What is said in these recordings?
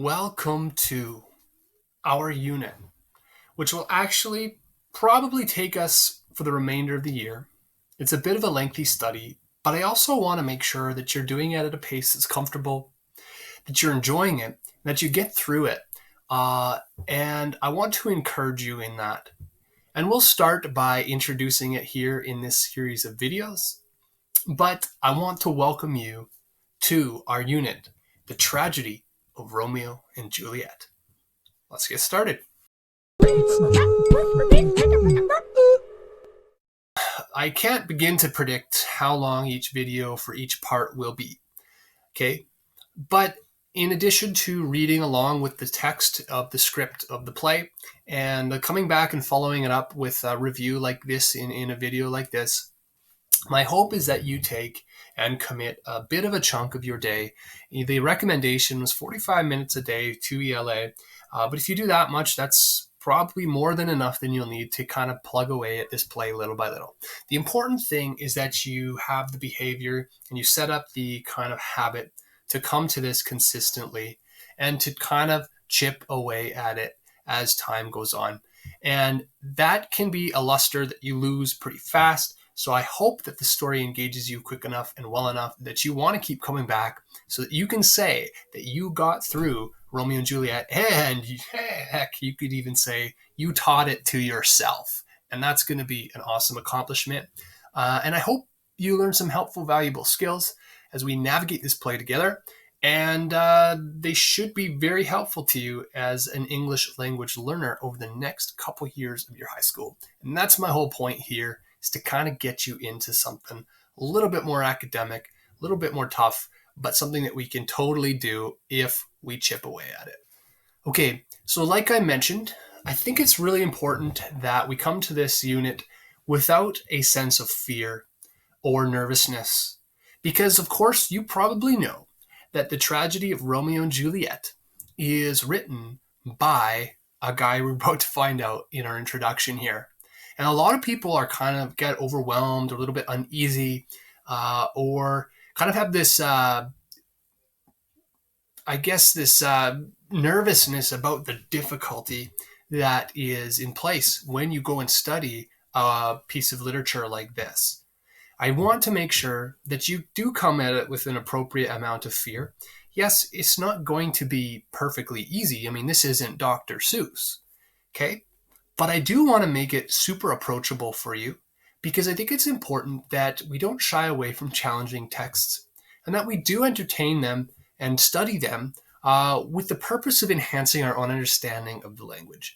Welcome to our unit, which will actually probably take us for the remainder of the year. It's a bit of a lengthy study, but I also want to make sure that you're doing it at a pace that's comfortable, that you're enjoying it, that you get through it. And I want to encourage you in that. And we'll start by introducing it here in this series of videos. But I want to welcome you to our unit, The Tragedy of Romeo and Juliet. Let's get started. I can't begin to predict how long each video for each part will be, okay? But in addition to reading along with the text of the script of the play and coming back and following it up with a review like this in a video like this, my hope is that you take and commit a bit of a chunk of your day. The recommendation was 45 minutes a day to ELA, but if you do that much, that's probably more than enough than you'll need to kind of plug away at this play little by little. The important thing is that you have the behavior and you set up the kind of habit to come to this consistently and to kind of chip away at it as time goes on. And that can be a luster that you lose pretty fast. So I hope that the story engages you quick enough and well enough that you want to keep coming back so that you can say that you got through Romeo and Juliet, and heck, you could even say you taught it to yourself. And that's going to be an awesome accomplishment. And I hope you learn some helpful, valuable skills as we navigate this play together. And they should be very helpful to you as an English language learner over the next couple years of your high school. And that's my whole point here, is to kind of get you into something a little bit more academic, a little bit more tough, but something that we can totally do if we chip away at it. Okay, so like I mentioned, I think it's really important that we come to this unit without a sense of fear or nervousness. Because, of course, you probably know that the tragedy of Romeo and Juliet is written by a guy we're about to find out in our introduction here. And a lot of people are kind of get overwhelmed or a little bit uneasy or kind of have this, this nervousness about the difficulty that is in place when you go and study a piece of literature like this. I want to make sure that you do come at it with an appropriate amount of fear. Yes, it's not going to be perfectly easy. I mean, this isn't Dr. Seuss, okay? But I do want to make it super approachable for you because I think it's important that we don't shy away from challenging texts and that we do entertain them and study them with the purpose of enhancing our own understanding of the language,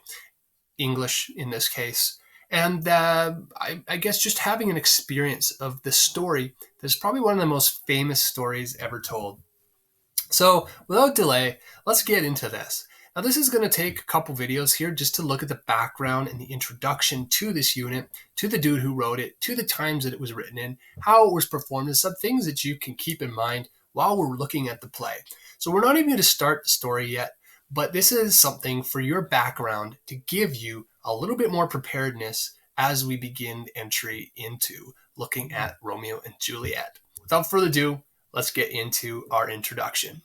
English in this case. And I guess just having an experience of the story that's probably one of the most famous stories ever told. So without delay, let's get into this. Now this is going to take a couple videos here just to look at the background and the introduction to this unit, to the dude who wrote it, to the times that it was written in, how it was performed, and some things that you can keep in mind while we're looking at the play. So we're not even going to start the story yet, but this is something for your background to give you a little bit more preparedness as we begin entry into looking at Romeo and Juliet. Without further ado, let's get into our introduction.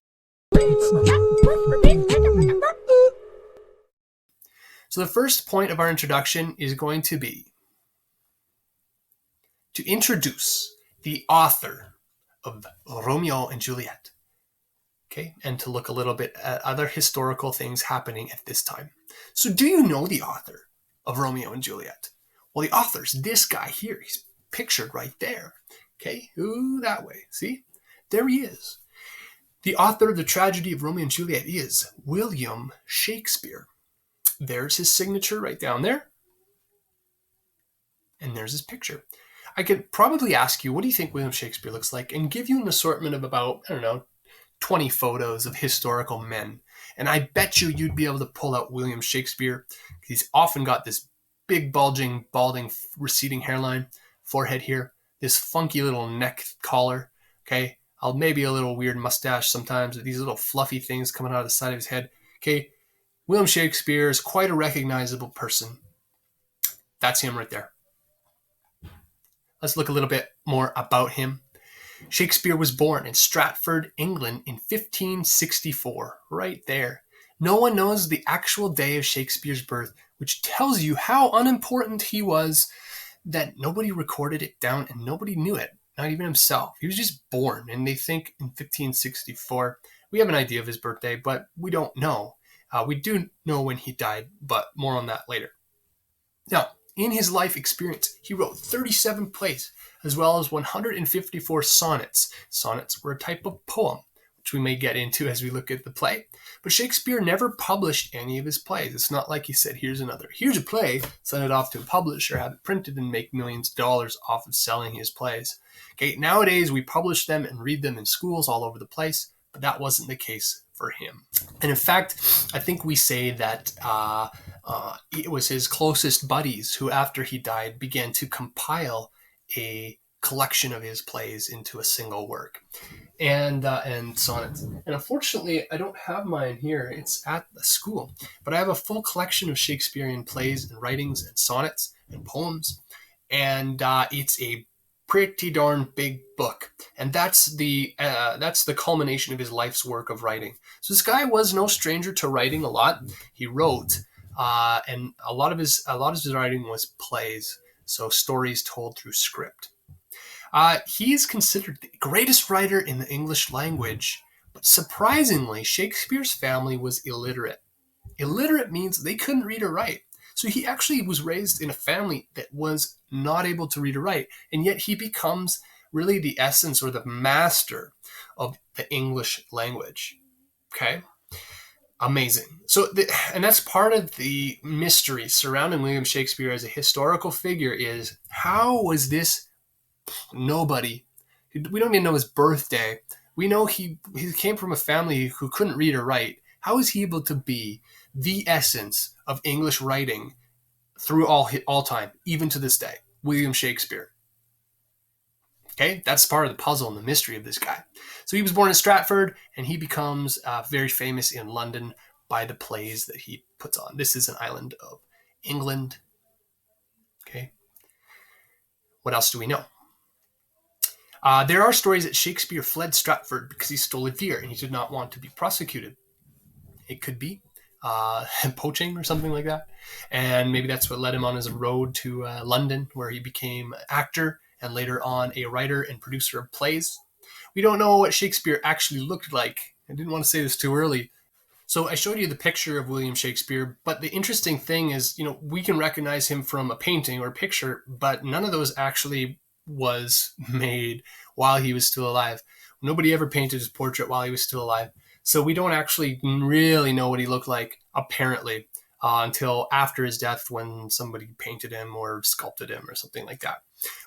So the first point of our introduction is going to be to introduce the author of Romeo and Juliet, okay, and to look a little bit at other historical things happening at this time. So do you know the author of Romeo and Juliet? Well, the author's this guy here. He's pictured right there, okay? Ooh, that way. See? There he is. The author of the tragedy of Romeo and Juliet is William Shakespeare. There's his signature right down there. And there's his picture. I could probably ask you, what do you think William Shakespeare looks like? And give you an assortment of about, 20 photos of historical men. And I bet you'd be able to pull out William Shakespeare. He's often got this big, bulging, balding, receding hairline, forehead here, this funky little neck collar, okay? Maybe a little weird mustache sometimes, these little fluffy things coming out of the side of his head, okay? William Shakespeare is quite a recognizable person. That's him right there. Let's look a little bit more about him. Shakespeare was born in Stratford, England in 1564, right there. No one knows the actual day of Shakespeare's birth, which tells you how unimportant he was, that nobody recorded it down and nobody knew it, not even himself. He was just born, and they think in 1564. We have an idea of his birthday, but we don't know. We do know when he died, but more on that later. Now, in his life experience, he wrote 37 plays, as well as 154 sonnets. Sonnets were a type of poem, which we may get into as we look at the play. But Shakespeare never published any of his plays. It's not like he said, here's a play, send it off to a publisher, have it printed, and make millions of dollars off of selling his plays. Okay, nowadays we publish them and read them in schools all over the place, but that wasn't the case for him. And in fact, I think we say that it was his closest buddies who, after he died, began to compile a collection of his plays into a single work, and sonnets. And unfortunately, I don't have mine here. It's at the school, but I have a full collection of Shakespearean plays and writings and sonnets and poems, and it's a pretty darn big book, and that's the culmination of his life's work of writing. So this guy was no stranger to writing a lot. He wrote, and a lot of his writing was plays, so stories told through script. He is considered the greatest writer in the English language, but surprisingly, Shakespeare's family was illiterate. Illiterate means they couldn't read or write. So he actually was raised in a family that was not able to read or write, and yet he becomes really the essence or the master of the English language. Okay? Amazing. And that's part of the mystery surrounding William Shakespeare as a historical figure is, how was this nobody? We don't even know his birthday. We know he came from a family who couldn't read or write. How is he able to be the essence of English writing through all time, even to this day? William Shakespeare. Okay, that's part of the puzzle and the mystery of this guy. So he was born in Stratford, and he becomes very famous in London by the plays that he puts on. This is an island of England. Okay. What else do we know? There are stories that Shakespeare fled Stratford because he stole a deer and he did not want to be prosecuted. It could be poaching or something like that. And maybe that's what led him on his road to London, where he became an actor and later on a writer and producer of plays. We don't know what Shakespeare actually looked like. I didn't want to say this too early. So I showed you the picture of William Shakespeare, but the interesting thing is, we can recognize him from a painting or a picture, but none of those actually was made while he was still alive. Nobody ever painted his portrait while he was still alive. So we don't actually really know what he looked like, apparently, until after his death, when somebody painted him or sculpted him or something like that.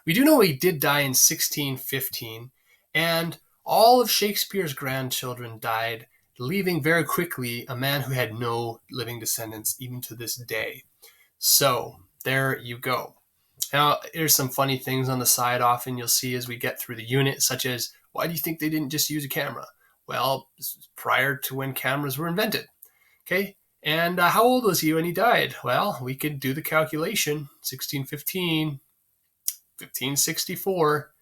We do know he did die in 1615, and all of Shakespeare's grandchildren died, leaving very quickly a man who had no living descendants even to this day. So there you go. Now, there's some funny things on the side often you'll see as we get through the unit, such as, why do you think they didn't just use a camera? Well, this was prior to when cameras were invented. Okay, and how old was he when he died? Well, we could do the calculation. 1615, 1564.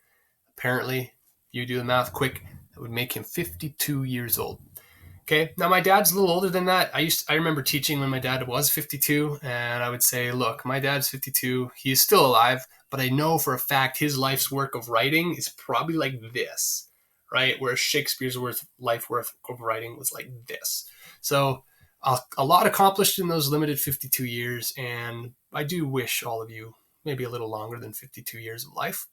Apparently, if you do the math quick, that would make him 52 years old. Okay, now my dad's a little older than that. I remember teaching when my dad was 52, and I would say, look, my dad's 52. He is still alive, but I know for a fact his life's work of writing is probably like this, right? Whereas Shakespeare's life work of writing was like this. So a lot accomplished in those limited 52 years, and I do wish all of you maybe a little longer than 52 years of life.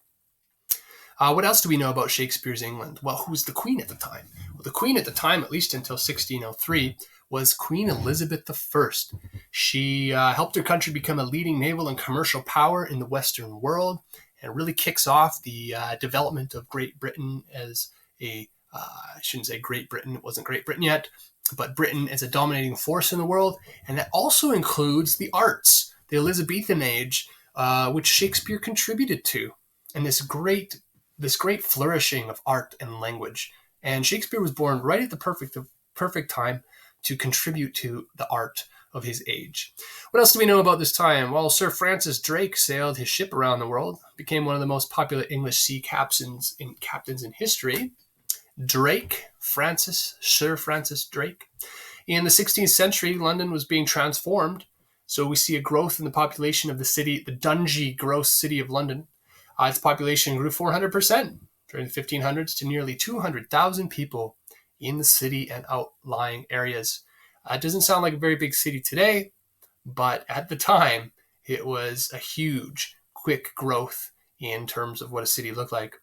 What else do we know about Shakespeare's England? Well, who was the queen at the time? Well, the queen at the time, at least until 1603, was Queen Elizabeth I. She helped her country become a leading naval and commercial power in the Western world, and really kicks off the development of Great Britain as I shouldn't say Great Britain, it wasn't Great Britain yet, but Britain as a dominating force in the world. And that also includes the arts, the Elizabethan age, which Shakespeare contributed to, and this great flourishing of art and language. And Shakespeare was born right at the perfect time to contribute to the art of his age. What else do we know about this time? Well, Sir Francis Drake sailed his ship around the world, became one of the most popular English sea captains in history. Sir Francis Drake. In the 16th century, London was being transformed. So we see a growth in the population of the city, the dungy, gross city of London. Its population grew 400% during the 1500s to nearly 200,000 people in the city and outlying areas. It doesn't sound like a very big city today, but at the time, it was a huge, quick growth in terms of what a city looked like.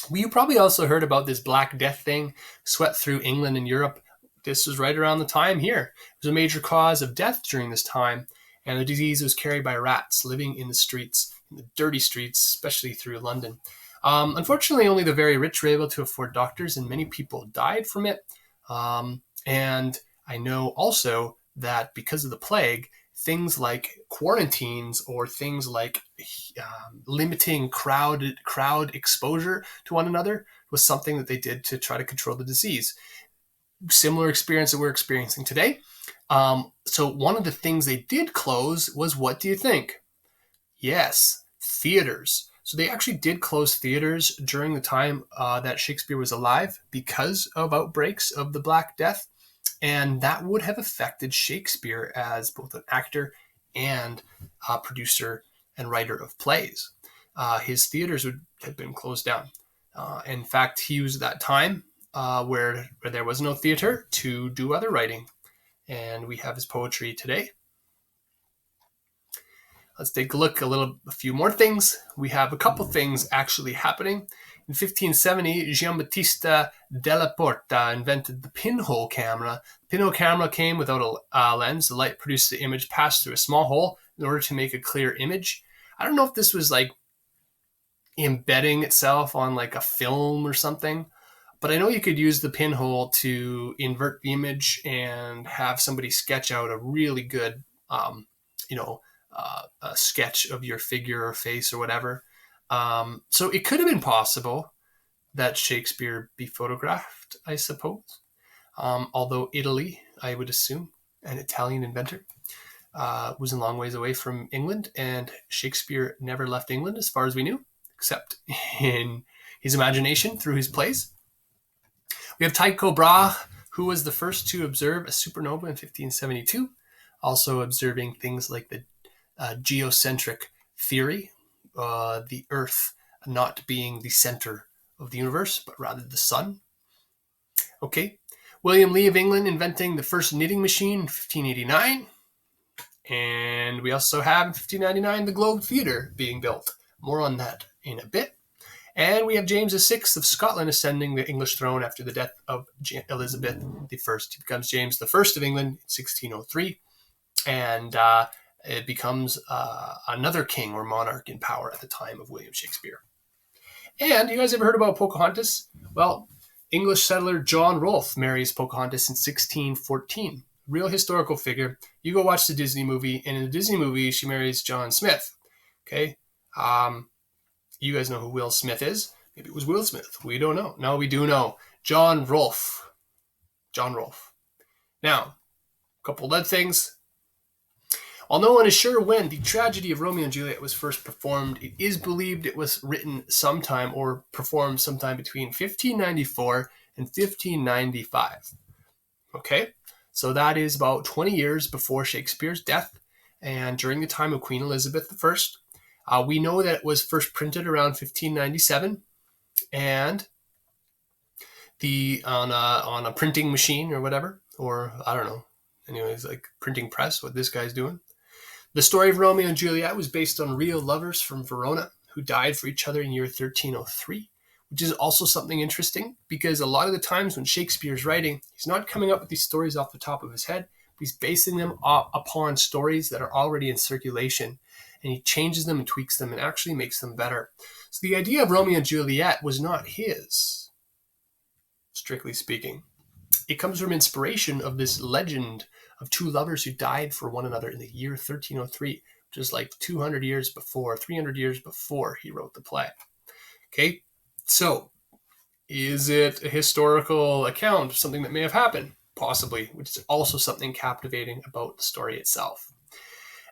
Well, you probably also heard about this Black Death thing swept through England and Europe. This was right around the time here. It was a major cause of death during this time, and the disease was carried by rats living in the streets, in the dirty streets, especially through London. Unfortunately, only the very rich were able to afford doctors, and many people died from it. And I know also that because of the plague, things like quarantines or things like limiting crowd exposure to one another was something that they did to try to control the disease. Similar experience that we're experiencing today. So one of the things they did close was, what do you think? Yes, theaters. So they actually did close theaters during the time that Shakespeare was alive because of outbreaks of the Black Death. And that would have affected Shakespeare as both an actor and a producer and writer of plays. His theaters would have been closed down. In fact, he used that time where there was no theater to do other writing. And we have his poetry today. Let's take a look a few more things. We have a couple things actually happening. In 1570, Giambattista della Porta invented the pinhole camera. The pinhole camera came without a lens. The light produced the image passed through a small hole in order to make a clear image. I don't know if this was like embedding itself on like a film or something, but I know you could use the pinhole to invert the image and have somebody sketch out a really good, a sketch of your figure or face or whatever. So it could have been possible that Shakespeare be photographed, I suppose. Although Italy, I would assume, an Italian inventor, was a long ways away from England, and Shakespeare never left England as far as we knew, except in his imagination through his plays. We have Tycho Brahe, who was the first to observe a supernova in 1572, also observing things like the geocentric theory, the Earth not being the center of the universe, but rather the sun. Okay. William Lee of England inventing the first knitting machine in 1589. And we also have in 1599 the Globe Theatre being built. More on that in a bit. And we have James VI of Scotland ascending the English throne after the death of Elizabeth I. He becomes James I of England in 1603. And it becomes another king or monarch in power at the time of William Shakespeare. And you guys ever heard about Pocahontas? Well, English settler John Rolfe marries Pocahontas in 1614. Real historical figure. You go watch the Disney movie, and in the Disney movie, she marries John Smith. Okay? You guys know who Will Smith is. Maybe it was Will Smith. We don't know. No, we do know. John Rolfe. John Rolfe. Now, a couple of other things. While no one is sure when the tragedy of Romeo and Juliet was first performed, it is believed it was written sometime or performed sometime between 1594 and 1595. Okay, so that is about 20 years before Shakespeare's death and during the time of Queen Elizabeth I. We know that it was first printed around 1597 and on a printing machine or whatever, or I don't know. Anyways, like printing press, what this guy's doing. The story of Romeo and Juliet was based on real lovers from Verona who died for each other in year 1303, which is also something interesting because a lot of the times when Shakespeare's writing, he's not coming up with these stories off the top of his head, but he's basing them upon stories that are already in circulation, and he changes them and tweaks them and actually makes them better. So the idea of Romeo and Juliet was not his, strictly speaking. It comes from inspiration of this legend of two lovers who died for one another in the year 1303, which is like 300 years before he wrote the play. Okay, so is it a historical account of something that may have happened? Possibly, which is also something captivating about the story itself.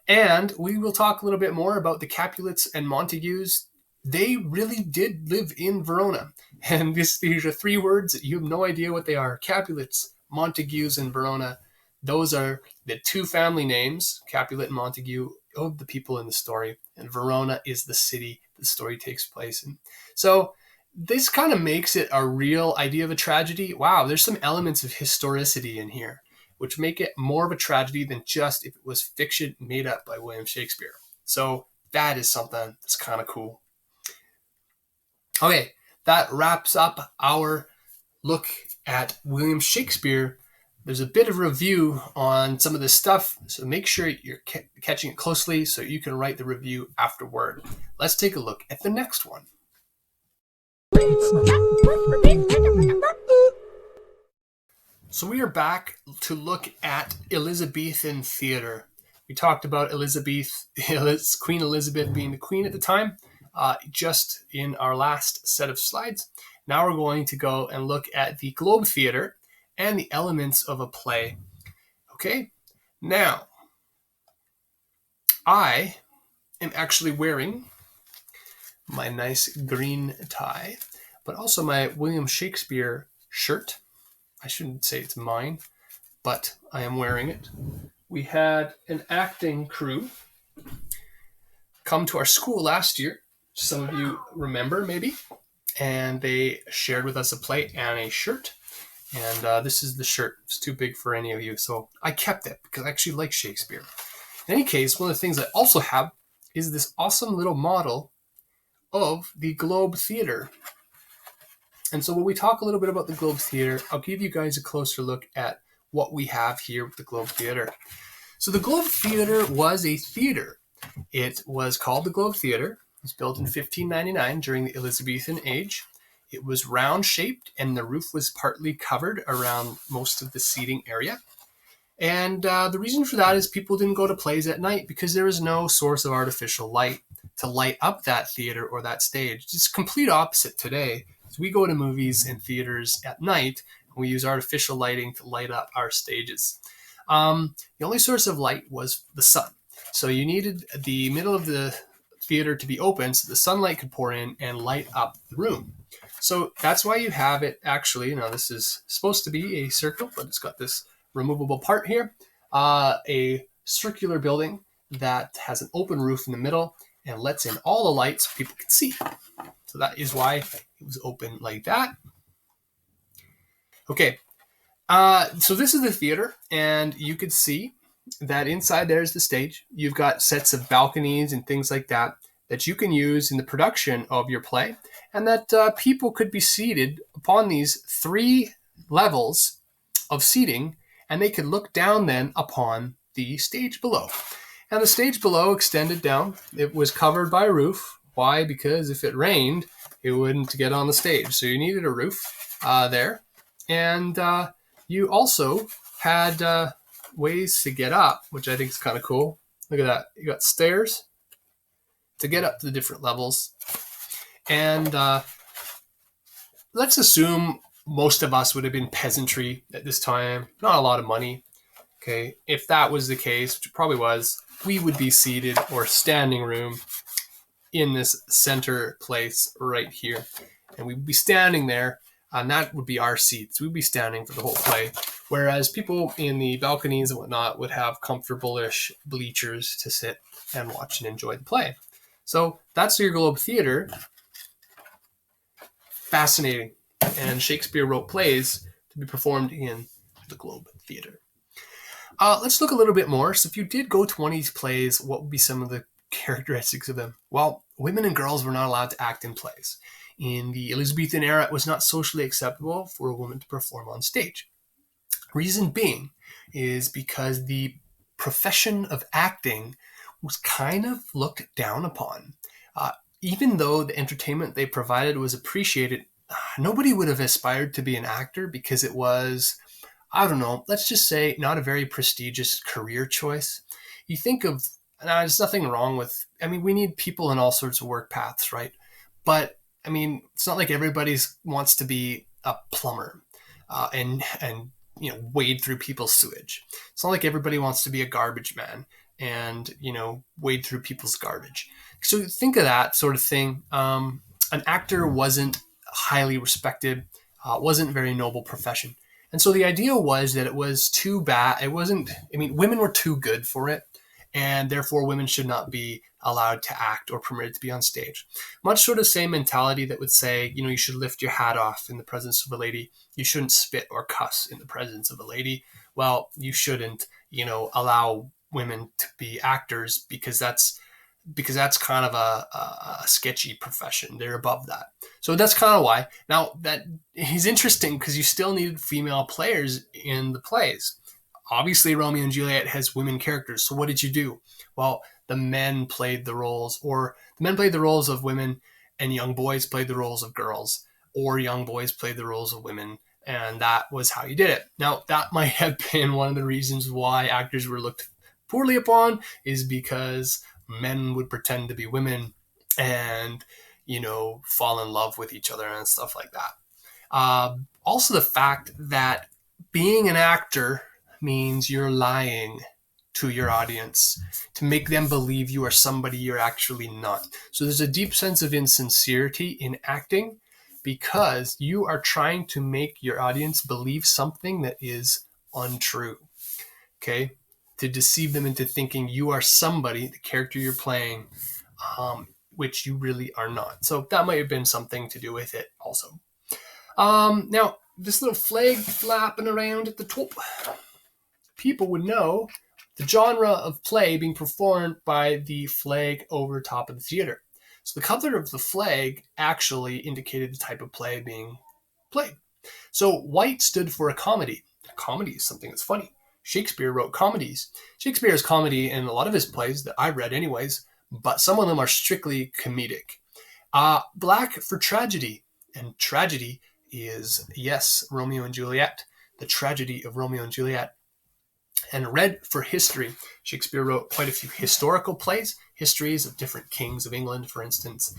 And we will talk a little bit more about the Capulets and Montagues. They really did live in Verona. And these are three words that you have no idea what they are. Capulets, Montagues in Verona, those are the two family names, Capulet and Montague, of the people in the story. And Verona is the city the story takes place in. So this kind of makes it a real idea of a tragedy. Wow, there's some elements of historicity in here, which make it more of a tragedy than just if it was fiction made up by William Shakespeare. So that is something that's kind of cool. Okay, that wraps up our look at William Shakespeare. There's a bit of review on some of this stuff, so make sure you're catching it closely so you can write the review afterward. Let's take a look at the next one. So we are back to look at Elizabethan theater. We talked about Queen Elizabeth being the queen at the time, just in our last set of slides. Now we're going to go and look at the Globe Theater and the elements of a play. Okay, now I am actually wearing my nice green tie, but also my William Shakespeare shirt. I shouldn't say it's mine, but I am wearing it. We had an acting crew come to our school last year. Some of you remember maybe, and they shared with us a play and a shirt. And this is the shirt. It's too big for any of you, so I kept it because I actually like Shakespeare. In any case, one of the things I also have is this awesome little model of the Globe Theater. And so when we talk a little bit about the Globe Theater, I'll give you guys a closer look at what we have here with the Globe Theater. So the Globe Theater was a theater. It was called the Globe Theater. It was built in 1599 during the Elizabethan age. It was round-shaped, and the roof was partly covered around most of the seating area. And the reason for that is people didn't go to plays at night because there was no source of artificial light to light up that theater or that stage. It's complete opposite today. So we go to movies and theaters at night, and we use artificial lighting to light up our stages. The only source of light was the sun. So you needed the middle of the theater to be open so the sunlight could pour in and light up the room. So that's why you have it actually, now this is supposed to be a circle, but it's got this removable part here, a circular building that has an open roof in the middle and lets in all the light so people can see. So that is why it was open like that. Okay, so this is the theater, and you could see that inside there's the stage. You've got sets of balconies and things like that that you can use in the production of your play, and that people could be seated upon these 3 levels of seating, and they could look down then upon the stage below. And the stage below extended down. It was covered by a roof. Why? Because if it rained, it wouldn't get on the stage. So you needed a roof there. And you also had ways to get up, which I think is kind of cool. Look at that. You got stairs to get up to the different levels. And let's assume most of us would have been peasantry at this time. Not a lot of money. Okay, if that was the case, which it probably was, we would be seated or standing room in this center place right here. And we'd be standing there, and that would be our seats. We'd be standing for the whole play. Whereas people in the balconies and whatnot would have comfortable-ish bleachers to sit and watch and enjoy the play. So that's your Globe Theater. Fascinating. And Shakespeare wrote plays to be performed in the Globe Theater. Let's look a little bit more. So if you did go to one of these plays, what would be some of the characteristics of them? Well, women and girls were not allowed to act in plays. In the Elizabethan era, it was not socially acceptable for a woman to perform on stage. Reason being is because the profession of acting was kind of looked down upon. Even though the entertainment they provided was appreciated, nobody would have aspired to be an actor because it was, I don't know, let's just say not a very prestigious career choice. You think of, there's nothing wrong with, we need people in all sorts of work paths, right? But, it's not like everybody wants to be a plumber and wade through people's sewage. It's not like everybody wants to be a garbage man and, wade through people's garbage. So think of that sort of thing. An actor wasn't highly respected, wasn't a very noble profession. And so the idea was that it was too bad. It wasn't, I mean, women were too good for it, and therefore women should not be allowed to act or permitted to be on stage. Much sort of same mentality that would say, you know, you should lift your hat off in the presence of a lady. You shouldn't spit or cuss in the presence of a lady. Well, you shouldn't, you know, allow women to be actors because that's kind of a sketchy profession. They're above that. So that's kind of why. Now, that is interesting because you still needed female players in the plays. Obviously, Romeo and Juliet has women characters. So what did you do? Well, the men played the roles, or the men played the roles of women, and young boys played the roles of girls, or young boys played the roles of women. And that was how you did it. Now, that might have been one of the reasons why actors were looked poorly upon, is because men would pretend to be women and, you know, fall in love with each other and stuff like that. Also, the fact that being an actor means you're lying to your audience to make them believe you are somebody you're actually not. So there's a deep sense of insincerity in acting because you are trying to make your audience believe something that is untrue. Okay? To deceive them into thinking you are somebody, the character you're playing, which you really are not. So that might have been something to do with it also. Now, this little flag flapping around at the top, people would know the genre of play being performed by the flag over top of the theater. So the color of the flag actually indicated the type of play being played. So white stood for a comedy. A comedy is something that's funny. Shakespeare wrote comedies. Shakespeare has comedy in a lot of his plays that I read anyways, but some of them are strictly comedic. Black for tragedy. And tragedy is, yes, Romeo and Juliet. The tragedy of Romeo and Juliet. And red for history. Shakespeare wrote quite a few historical plays, histories of different kings of England, for instance,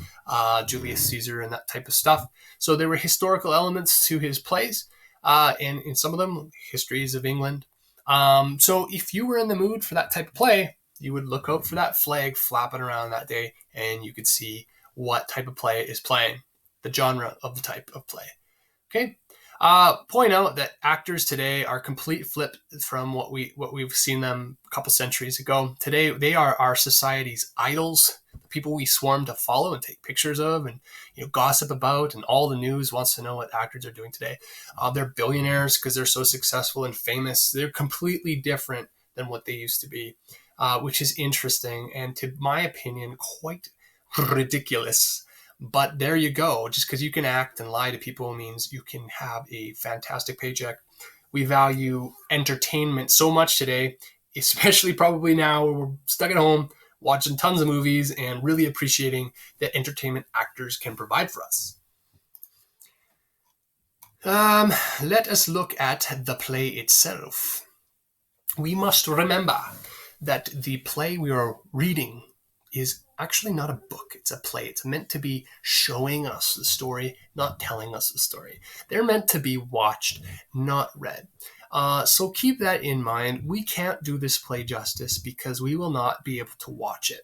Julius Caesar and that type of stuff. So there were historical elements to his plays, and in some of them, histories of England. So if you were in the mood for that type of play, you would look out for that flag flapping around that day, and you could see what type of play is playing, the genre of the type of play. Okay. Point out that actors today are complete flip from what we've seen them a couple centuries ago. Today, they are our society's idols, the people we swarm to follow and take pictures of, and gossip about, and all the news wants to know what actors are doing today. They're billionaires because they're so successful and famous. They're completely different than what they used to be, which is interesting and, to my opinion, quite ridiculous. But there you go. Just because you can act and lie to people means you can have a fantastic paycheck. We value entertainment so much today, especially probably now where we're stuck at home watching tons of movies and really appreciating the entertainment actors can provide for us. Let us look at the play itself. We must remember that the play we are reading is actually not a book. It's a play. It's meant to be showing us the story, not telling us the story. They're meant to be watched, not read. So keep that in mind. We can't do this play justice because we will not be able to watch it.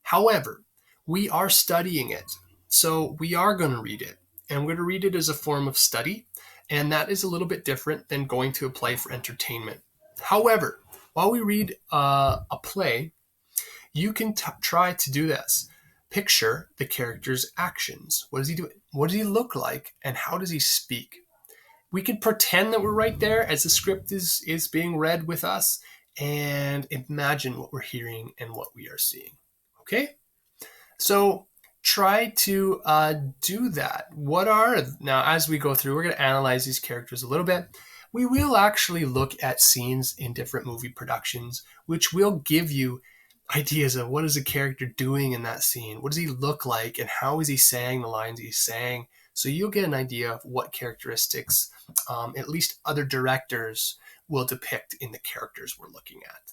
However, we are studying it. So we are going to read it. And we're going to read it as a form of study. And that is a little bit different than going to a play for entertainment. However, while we read a play, you can try to do this. Picture the character's actions. What is he doing? What does he look like? And how does he speak? We can pretend that we're right there as the script is being read with us and imagine what we're hearing and what we are seeing. Okay? So try to do that. Now, as we go through, we're going to analyze these characters a little bit. We will actually look at scenes in different movie productions, which will give you ideas of what is a character doing in that scene, what does he look like, and how is he saying the lines he's saying. So you'll get an idea of what characteristics at least other directors will depict in the characters we're looking at.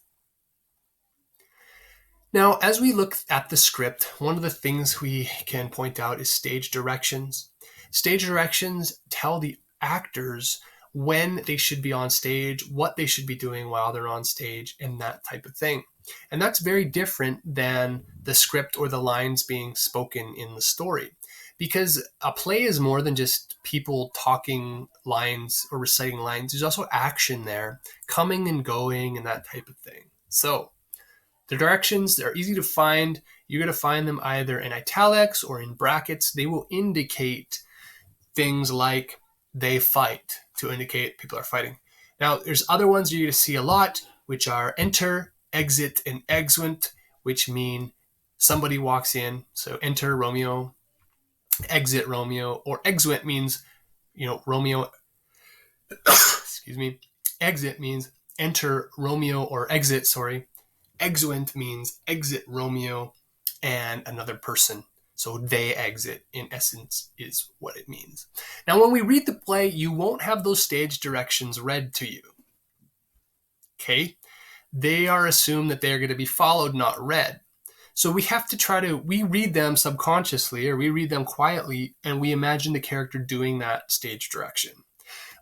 Now, as we look at the script, one of the things we can point out is stage directions. Stage directions tell the actors when they should be on stage, what they should be doing while they're on stage, and that type of thing. And that's very different than the script or the lines being spoken in the story. because a play is more than just people talking lines or reciting lines. There's also action there, coming and going and that type of thing. So the directions, they're easy to find. You're going to find them either in italics or in brackets. They will indicate things like they fight, to indicate people are fighting. Now, there's other ones you're going to see a lot, which are enter, exit, and exeunt, which mean somebody walks in. So enter Romeo, exit Romeo, or exeunt means, Romeo, excuse me, exit means enter Romeo or exit, sorry. Exeunt means exit Romeo and another person. So they exit, in essence, is what it means. Now, when we read the play, you won't have those stage directions read to you. Okay? They are assumed that they're going to be followed, not read. So we have to we read them subconsciously, or we read them quietly, and we imagine the character doing that stage direction,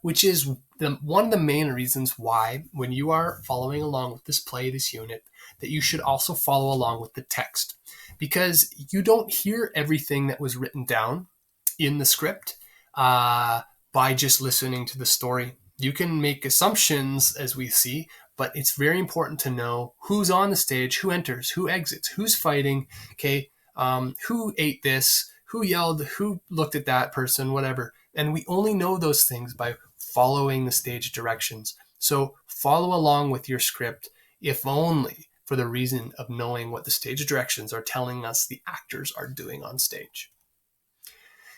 which is one of the main reasons why, when you are following along with this play, this unit, that you should also follow along with the text, because you don't hear everything that was written down in the script by just listening to the story. You can make assumptions, as we see, but it's very important to know who's on the stage, who enters, who exits, who's fighting, okay, who ate this, who yelled, who looked at that person, whatever. And we only know those things by following the stage directions. So follow along with your script, if only for the reason of knowing what the stage directions are telling us the actors are doing on stage.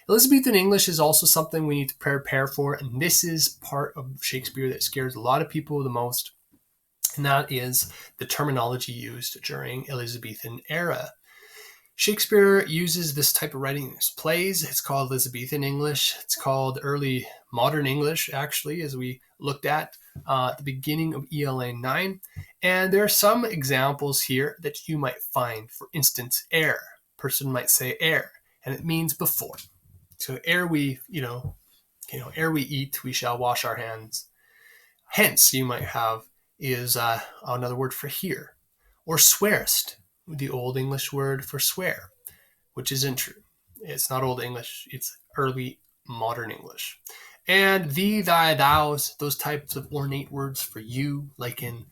Elizabethan English is also something we need to prepare for, and this is part of Shakespeare that scares a lot of people the most, and that is the terminology used during Elizabethan era. Shakespeare uses this type of writing in his plays. It's called Elizabethan English. It's called early modern English, actually, as we looked at the beginning of ELA 9. And there are some examples here that you might find. For instance, ere. Person might say ere, and it means before. So ere we, ere we eat, we shall wash our hands. Hence, you might have is another word for here. Or swearest, the Old English word for swear, which isn't true. It's not Old English, it's early modern English. And thee, thy, thous, those types of ornate words for you, like in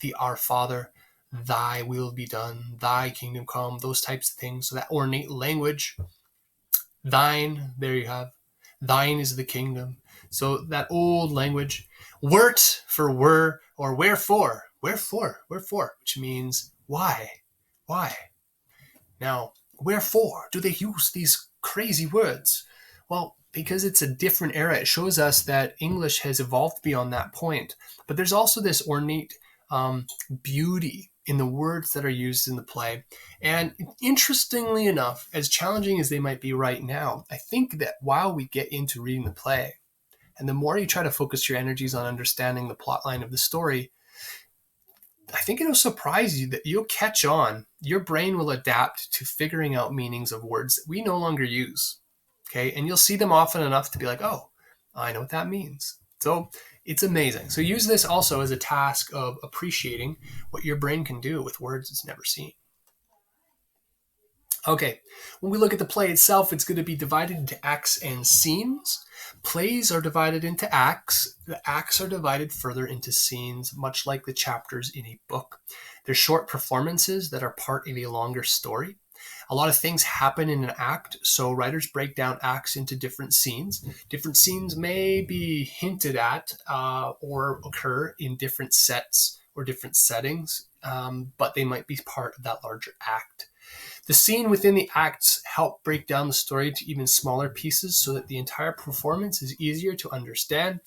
the Our Father, thy will be done, thy kingdom come, those types of things. So that ornate language, thine, there you have, thine is the kingdom. So that old language, wert for were, or wherefore, which means why. Now, wherefore do they use these crazy words? Well, because it's a different era. It shows us that English has evolved beyond that point. But there's also this ornate beauty in the words that are used in the play. And interestingly enough, as challenging as they might be right now, I think that while we get into reading the play, and the more you try to focus your energies on understanding the plot line of the story, I think it'll surprise you that you'll catch on. Your brain will adapt to figuring out meanings of words that we no longer use. Okay, and you'll see them often enough to be like, oh, I know what that means. So it's amazing. So use this also as a task of appreciating what your brain can do with words it's never seen. Okay, when we look at the play itself, it's going to be divided into acts and scenes. Plays are divided into acts. The acts are divided further into scenes, much like the chapters in a book. They're short performances that are part of a longer story. A lot of things happen in an act, so writers break down acts into different scenes. Different scenes may be hinted at or occur in different sets or different settings, but they might be part of that larger act. The scene within the acts help break down the story to even smaller pieces so that the entire performance is easier to understand,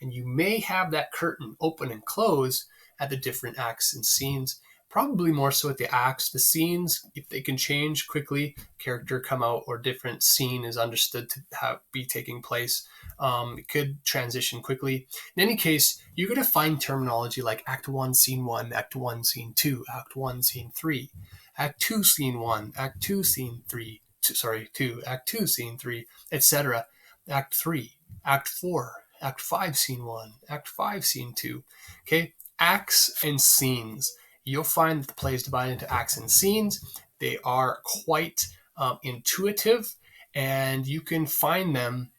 and you may have that curtain open and close at the different acts and scenes. Probably more so at the acts. The scenes, if they can change quickly, character come out, or different scene is understood to be taking place, it could transition quickly. In any case, you're going to find terminology like Act 1, Scene 1, Act 1, Scene 2, Act 1, Scene 3, Act 2, Scene 1, Act 2, Scene 3, 2, Act 2, Scene 3, etc. Act 3, Act 4, Act 5, Scene 1, Act 5, Scene 2. Okay, acts and scenes. You'll find that the play is divided into acts and scenes. They are quite intuitive, and you can find them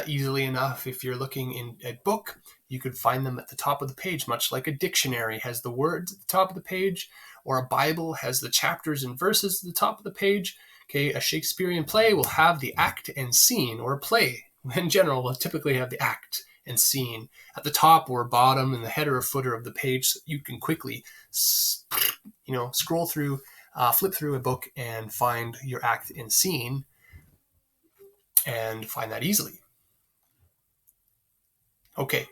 easily enough. If you're looking in a book, you could find them at the top of the page, much like a dictionary has the words at the top of the page, or a Bible has the chapters and verses at the top of the page. Okay, a Shakespearean play will have the act and scene, or a play in general will typically have the act and scene at the top or bottom in the header or footer of the page, so you can quickly scroll through, flip through a book and find your act and scene, and find that easily. Okay,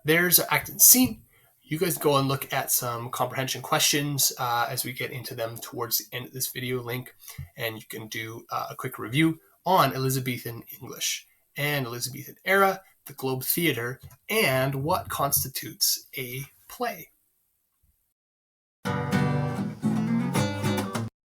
there's act and scene. You guys go and look at some comprehension questions as we get into them towards the end of this video link, and you can do a quick review on Elizabethan English and Elizabethan era, the Globe Theatre, and what constitutes a play.